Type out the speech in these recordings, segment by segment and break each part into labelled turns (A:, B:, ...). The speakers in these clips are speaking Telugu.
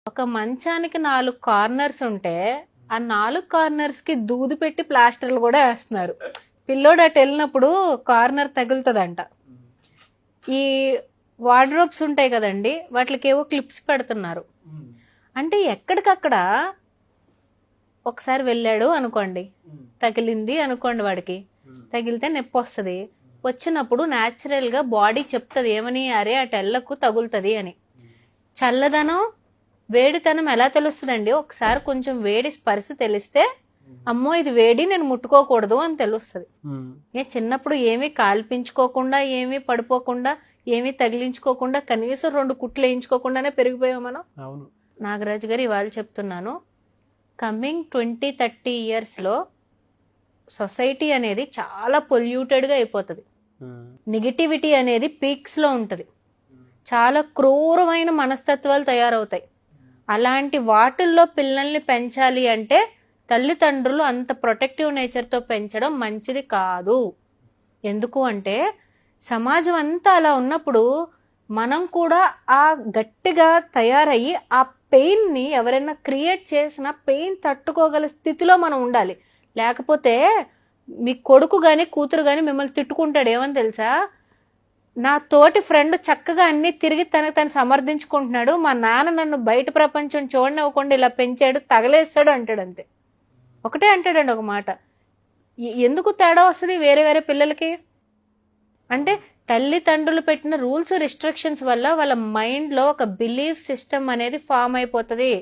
A: ఒక మంచానికి 4 కార్నర్స్ ఉంటే ఆ 4 కార్నర్స్ కి దూది పెట్టి ప్లాస్టర్లు కూడా వేస్తున్నారు. పిల్లోడు అటు వెళ్ళినప్పుడు కార్నర్ తగులుతుందంట. ఈ వార్డ్రోబ్స్ ఉంటాయి కదండి, వాటికి ఏవో క్లిప్స్ పెడుతున్నారు. అంటే ఎక్కడికక్కడ ఒకసారి వెళ్ళాడు అనుకోండి, తగిలింది అనుకోండి, వాడికి తగిలితే నొప్పి వస్తుంది. వచ్చినప్పుడు న్యాచురల్ గా బాడీ చెప్తుంది ఏమని, అరే అటు ఎల్లకు తగులుతుంది అని. చల్లదనం వేడితనం ఎలా తెలుస్తుందండి? ఒకసారి కొంచెం వేడి స్పర్శ తెలిస్తే అమ్మో ఇది వేడి, నేను ముట్టుకోకూడదు అని తెలుస్తుంది. చిన్నప్పుడు ఏమీ కాల్పించుకోకుండా, ఏమీ పడిపోకుండా, ఏమీ తగిలించుకోకుండా, కనీసం 2 కుట్లు వేయించుకోకుండానే పెరిగిపోయాం మనం. నాగరాజు గారు ఇవాళ చెప్తున్నాను, కమింగ్ 20-30 ఇయర్స్ లో సొసైటీ అనేది చాలా పొల్యూటెడ్ గా అయిపోతుంది. నెగిటివిటీ అనేది పీక్స్ లో ఉంటది. చాలా క్రూరమైన మనస్తత్వాలు తయారవుతాయి. అలాంటి వాటిల్లో పిల్లల్ని పెంచాలి అంటే తల్లిదండ్రులు అంత ప్రొటెక్టివ్ నేచర్తో పెంచడం మంచిది కాదు. ఎందుకు అంటే సమాజం అంతా అలా ఉన్నప్పుడు మనం కూడా ఆ గట్టిగా తయారయ్యి ఆ పెయిన్ని ఎవరైనా క్రియేట్ చేసిన పెయిన్ తట్టుకోగల స్థితిలో మనం ఉండాలి. లేకపోతే మీ కొడుకు గాని కూతురు గాని మిమ్మల్ని తిట్టుకుంటాడు. ఏమని తెలుసా? నా తోటి ఫ్రెండ్ చక్కగా అన్ని తిరిగి తను సమర్థించుకుంటున్నాడు, మా నాన్న నన్ను బయట ప్రపంచం చూడనివ్వకుండా ఇలా పెంచాడు, తగలేస్తాడు అంటాడు. అంతే, ఒకటే అంటాడండి ఒక మాట. ఎందుకు తేడా వస్తుంది వేరే వేరే పిల్లలకి అంటే తల్లిదండ్రులు పెట్టిన రూల్స్ రిస్ట్రిక్షన్స్ వల్ల వాళ్ళ మైండ్ లో ఒక బిలీఫ్ సిస్టమ్ అనేది ఫామ్ అయిపోతుంది.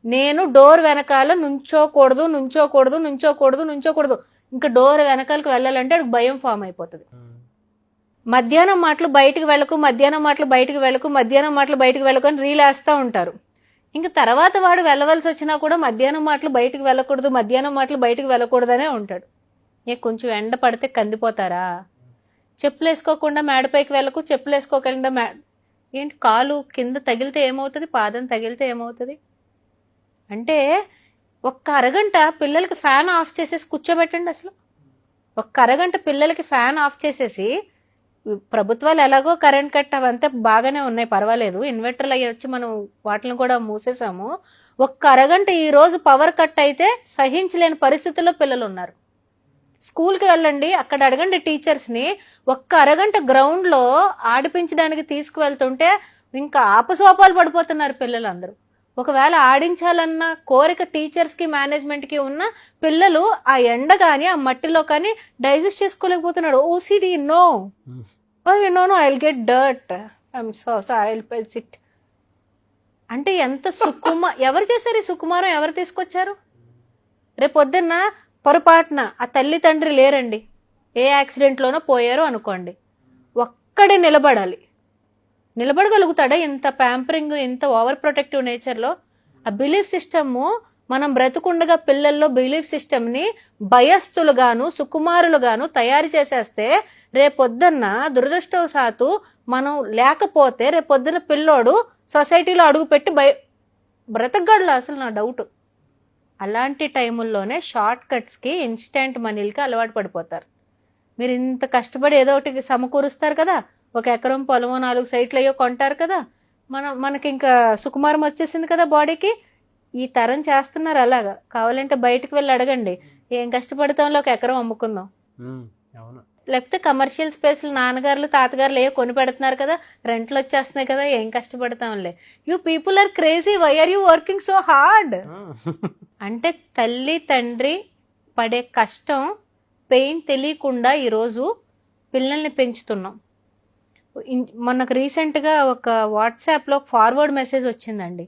A: నేను డోర్ వెనకాల నుంచోకూడదు, నుంచోకూడదు, నుంచోకూడదు, నుంచోకూడదు. ఇంకా డోర్ వెనకాలకు వెళ్ళాలంటే అది భయం ఫామ్ అయిపోతుంది. మధ్యాహ్నం మాటలు బయటికి వెళ్ళకు, మధ్యాహ్నం మాటలు బయటికి వెళ్ళకు, మధ్యాహ్నం మాటలు బయటికి వెళ్ళకు అని రీలేస్తూ ఉంటారు. ఇంకా తర్వాత వాడు వెళ్ళవలసి వచ్చినా కూడా మధ్యాహ్నం మాటలు బయటికి వెళ్ళకూడదు, మధ్యాహ్నం మాటలు బయటికి వెళ్ళకూడదనే ఉంటాడు. కొంచెం ఎండ పడితే కందిపోతారా? చెప్పులు వేసుకోకుండా మేడపైకి వెళ్ళకు, చెప్పులు వేసుకోకుండా ఏంటి కాలు కింద తగిలితే ఏమవుతుంది, పాదం తగిలితే ఏమవుతుంది? అంటే ఒక్క అరగంట పిల్లలకి ఫ్యాన్ ఆఫ్ చేసేసి కూర్చోబెట్టండి. అసలు ఒక్క అరగంట పిల్లలకి ఫ్యాన్ ఆఫ్ చేసేసి, ప్రభుత్వాలు ఎలాగో కరెంట్ కట్ అవంతా బాగానే ఉన్నాయి, పర్వాలేదు, ఇన్వర్టర్లు అయ్యి వచ్చి మనం వాటిని కూడా మూసేసాము. ఒక్క అరగంట ఈ రోజు పవర్ కట్ అయితే సహించలేని పరిస్థితుల్లో పిల్లలు ఉన్నారు. స్కూల్కి వెళ్ళండి, అక్కడ అడగండి టీచర్స్ని, ఒక్క అరగంట గ్రౌండ్ లో ఆడిపించడానికి తీసుకువెళ్తుంటే ఇంకా ఆపసోపాలు పడిపోతున్నారు పిల్లలందరూ. ఒకవేళ ఆడించాలన్న కోరిక టీచర్స్ కి మేనేజ్మెంట్ కి ఉన్న పిల్లలు ఆ ఎండ కానీ ఆ మట్టిలో కానీ డైజెస్ట్ చేసుకోలేకపోతున్నాడు. OCD no no I will get dirt, I'm so I will sit. అంటే ఎంత ఎవరు చేశారు ఈ సుకుమారం? ఎవరు తీసుకొచ్చారు? రేపొద్దున్న పొరపాటున ఆ తల్లి తండ్రి లేరండి, ఏ యాక్సిడెంట్లోనో పోయారో అనుకోండి, ఒక్కడే నిలబడాలి. నిలబడగలుగుతాడా ఇంత ప్యాంపరింగ్, ఇంత ఓవర్ ప్రొటెక్టివ్ నేచర్లో? ఆ బిలీఫ్ సిస్టమ్ మనం బ్రతుకుండగా పిల్లల్లో బిలీఫ్ సిస్టమ్ని భయస్థులుగాను సుకుమారులుగాను తయారు చేసేస్తే రేపొద్దున్న దురదృష్టవశాత్తు మనం లేకపోతే రేపొద్దున పిల్లోడు సొసైటీలో అడుగుపెట్టి బ్రతకగలడు. అసలు నా డౌట్. అలాంటి టైముల్లోనే షార్ట్ కట్స్కి, ఇన్స్టెంట్ మనీలకి అలవాటు పడిపోతారు. మీరు ఇంత కష్టపడి ఏదో ఒకటి సమకూరుస్తారు కదా, 1 ఎకరం పొలమో 4 సైట్లు అయ్యో కొంటారు కదా, మనకి ఇంకా సుకుమారం వచ్చేసింది కదా బాడీకి. ఈ తరం చేస్తున్నారు అలాగా. కావాలంటే బయటకు వెళ్ళి అడగండి, ఏం కష్టపడతాంలో 1 ఎకరం అమ్ముకుందాం. లేకపోతే కమర్షియల్ స్పేస్లు నాన్నగారులు తాతగారులు ఏవో కొని పెడుతున్నారు కదా, రెంట్లు వచ్చేస్తున్నాయి కదా, ఏం కష్టపడతాంలే. You people are crazy, why are you working so hard? అంటే తల్లి తండ్రి పడే కష్టం, పెయిన్ తెలియకుండా ఈరోజు పిల్లల్ని పెంచుతున్నాం. మొన్నకు రీసెంట్గా ఒక వాట్సాప్లో ఫార్వర్డ్ మెసేజ్ వచ్చిందండి.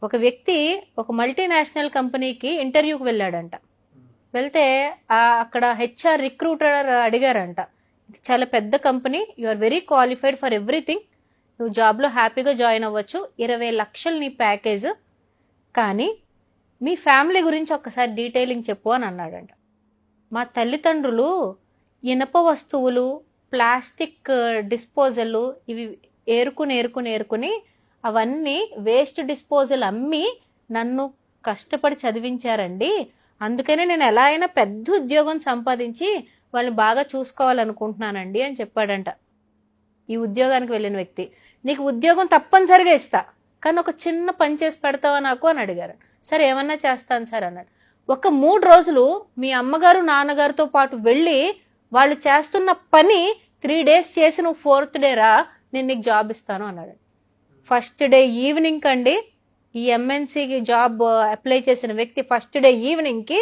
A: ఒక వ్యక్తి ఒక మల్టీనేషనల్ కంపెనీకి ఇంటర్వ్యూకి వెళ్ళాడంట. వెళ్తే అక్కడ హెచ్ఆర్ రిక్రూటర్ అడిగారంట, చాలా పెద్ద company, you are very qualified for everything, నువ్వు జాబ్లో హ్యాపీగా జాయిన్ అవ్వచ్చు, 20 లక్షలు నీ ప్యాకేజ్, కానీ మీ ఫ్యామిలీ గురించి ఒక్కసారి డీటెయిలింగ్ చెప్పు అని అన్నాడంట. మా తల్లిదండ్రులు ఇనప వస్తువులు, ప్లాస్టిక్ డిస్పోజల్ ఇవి ఏరుకుని అవన్నీ వేస్ట్ డిస్పోజల్ అమ్మి నన్ను కష్టపడి చదివించారండి. అందుకనే నేను ఎలా అయినా పెద్ద ఉద్యోగం సంపాదించి వాళ్ళని బాగా చూసుకోవాలనుకుంటున్నానండి అని చెప్పాడంట ఈ ఉద్యోగానికి వెళ్ళిన వ్యక్తి. నీకు ఉద్యోగం తప్పనిసరిగా ఇస్తా, కానీ ఒక చిన్న పని చేసి పెడతావా నాకు అని అడిగారు. సరే ఏమన్నా చేస్తాను సార్ అన్నాడు. ఒక 3 రోజులు మీ అమ్మగారు నాన్నగారితో పాటు వెళ్ళి వాళ్ళు చేస్తున్న పని 3 days చేసి నువ్వు 4th day రా, నేను నీకు జాబ్ ఇస్తాను అన్నాడు. ఫస్ట్ డే ఈవినింగ్ అండి, ఈ ఎంఎన్సీకి జాబ్ అప్లై చేసిన వ్యక్తి ఫస్ట్ డే ఈవినింగ్కి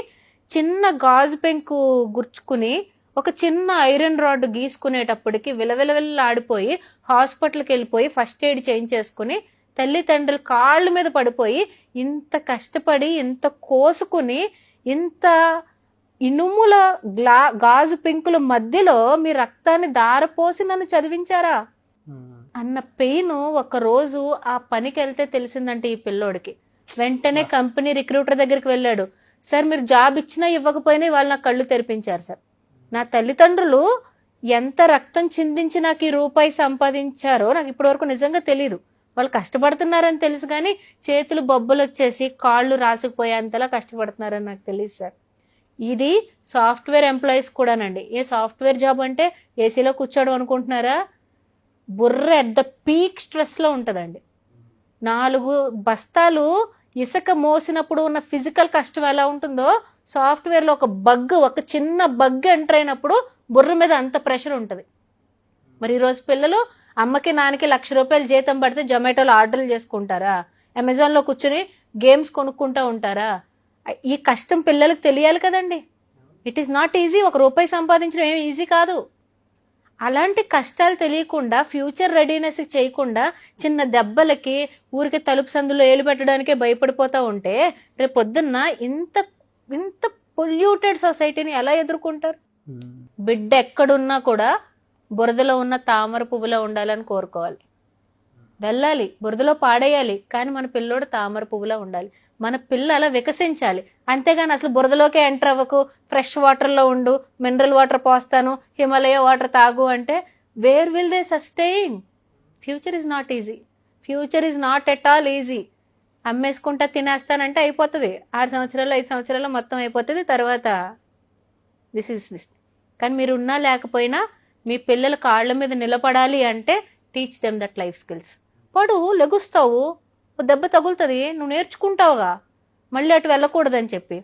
A: చిన్న గాజు పెంకు గుర్చుకుని ఒక చిన్న ఐరన్ రాడ్ గీసుకునేటప్పటికి విలవిలవిల్లాడిపోయి హాస్పిటల్కి వెళ్ళిపోయి ఫస్ట్ ఎయిడ్ చేయించేసుకుని తల్లిదండ్రులు కాళ్ళ మీద పడిపోయి, ఇంత కష్టపడి ఇంత కోసుకుని ఇంత ఇనుముల గాజు పెంకుల మధ్యలో మీ రక్తాన్ని దారపోసి నన్ను చదివించారా అన్న పెయిన్ ఒక రోజు ఆ పనికి వెళ్తే తెలిసిందంటే ఈ పిల్లోడికి. వెంటనే కంపెనీ రిక్రూటర్ దగ్గరికి వెళ్ళాడు. సార్ మీరు జాబ్ ఇచ్చినా ఇవ్వకపోయినా వాళ్ళు నాకు కళ్ళు తెరిపించారు సార్. నా తల్లిదండ్రులు ఎంత రక్తం చిందించి నాకు ఈ రూపాయి సంపాదించారో నాకు ఇప్పటి వరకు నిజంగా తెలియదు. వాళ్ళు కష్టపడుతున్నారని తెలుసు కానీ చేతులు బొబ్బలు వచ్చేసి కాళ్ళు రాసుకుపోయేంతలా కష్టపడుతున్నారని నాకు తెలియదు సార్. ఇది సాఫ్ట్వేర్ ఎంప్లాయీస్ కూడానండి. ఏ సాఫ్ట్వేర్ జాబ్ అంటే ఏసీలో కూర్చోవడం అనుకుంటున్నారా? బుర్ర ఎట్ ద పీక్ స్ట్రెస్లో ఉంటుందండి. 4 బస్తాలు ఇసుక మోసినప్పుడు ఉన్న ఫిజికల్ కష్టం ఎలా ఉంటుందో సాఫ్ట్వేర్లో ఒక చిన్న బగ్ ఎంటర్ అయినప్పుడు బుర్ర మీద అంత ప్రెషర్ ఉంటుంది. మరి ఈరోజు పిల్లలు అమ్మకి నాన్నకి ₹1,00,000 జీతం పడితే జొమాటోలో ఆర్డర్లు చేసుకుంటారా? అమెజాన్లో కూర్చొని గేమ్స్ కొనుక్కుంటూ ఉంటారా? ఈ కష్టం పిల్లలకు తెలియాలి కదండి. It is not easy. ₹1 సంపాదించడం ఏమి ఈజీ కాదు. అలాంటి కష్టాలు తెలియకుండా ఫ్యూచర్ రెడీనెస్ చేయకుండా చిన్న దెబ్బలకి ఊరికి తలుపు సందులో ఏలు పెట్టడానికే భయపడిపోతూ ఉంటే రేపు పొద్దున్న ఇంత ఇంత పొల్యూటెడ్ సొసైటీని ఎలా ఎదుర్కొంటారు? బిడ్డ ఎక్కడున్నా కూడా బురదలో ఉన్న తామర పువ్వులో ఉండాలని కోరుకోవాలి. వెళ్ళాలి, బురదలో పాడేయాలి, కానీ మన పిల్లోడు తామర పువ్వులా ఉండాలి. మన పిల్ల అలా వికసించాలి. అంతేగాని అసలు బురదలోకే ఎంటర్ అవ్వకు, ఫ్రెష్ వాటర్లో ఉండు, మినరల్ వాటర్ పోస్తాను, హిమాలయ వాటర్ తాగు అంటే where will they sustain? Future is not easy. Future is not at all easy. అమ్మేసుకుంటా తినేస్తానంటే అయిపోతుంది. 6 సంవత్సరాలు 5 సంవత్సరాలు మొత్తం అయిపోతుంది. తర్వాత దిస్. కానీ మీరు ఉన్నా లేకపోయినా మీ పిల్లల కాళ్ళ మీద నిలబడాలి అంటే teach them that life skills. పడు, లెగుస్తావు, దెబ్బ తగులుతుంది, నువ్వు నేర్చుకుంటావుగా, మళ్ళీ అటు వెళ్ళకూడదని చెప్పి.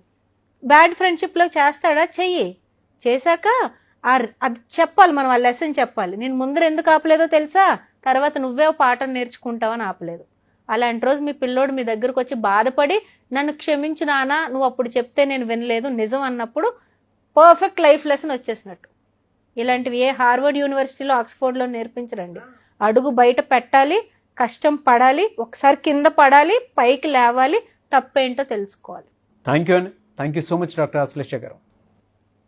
A: బ్యాడ్ ఫ్రెండ్షిప్లో చేస్తాడా? చెయ్యి. చేశాక అది చెప్పాలి, మనం ఆ లెసన్ చెప్పాలి. నేను ముందర ఎందుకు ఆపలేదో తెలుసా? తర్వాత నువ్వే పాఠం నేర్చుకుంటావని ఆపలేదు. అలాంటి రోజు మీ పిల్లోడు మీ దగ్గరకు వచ్చి బాధపడి నన్ను క్షమించు నానా, నువ్వు అప్పుడు చెప్తే నేను వినలేదు నిజం అన్నప్పుడు పర్ఫెక్ట్ లైఫ్ లెసన్ వచ్చేసినట్టు. ఇలాంటివి ఏ హార్వర్డ్ యూనివర్సిటీలో ఆక్స్ఫోర్డ్లో నేర్పించరండి. అడుగు బయట పెట్టాలి, కష్టం పడాలి, ఒకసారి కింద పడాలి, పైకి లేవాలి, తప్పేంటో తెలుసుకోవాలి.
B: థ్యాంక్ యూ అండి. Thank you so much doctor Ashlesha గారు.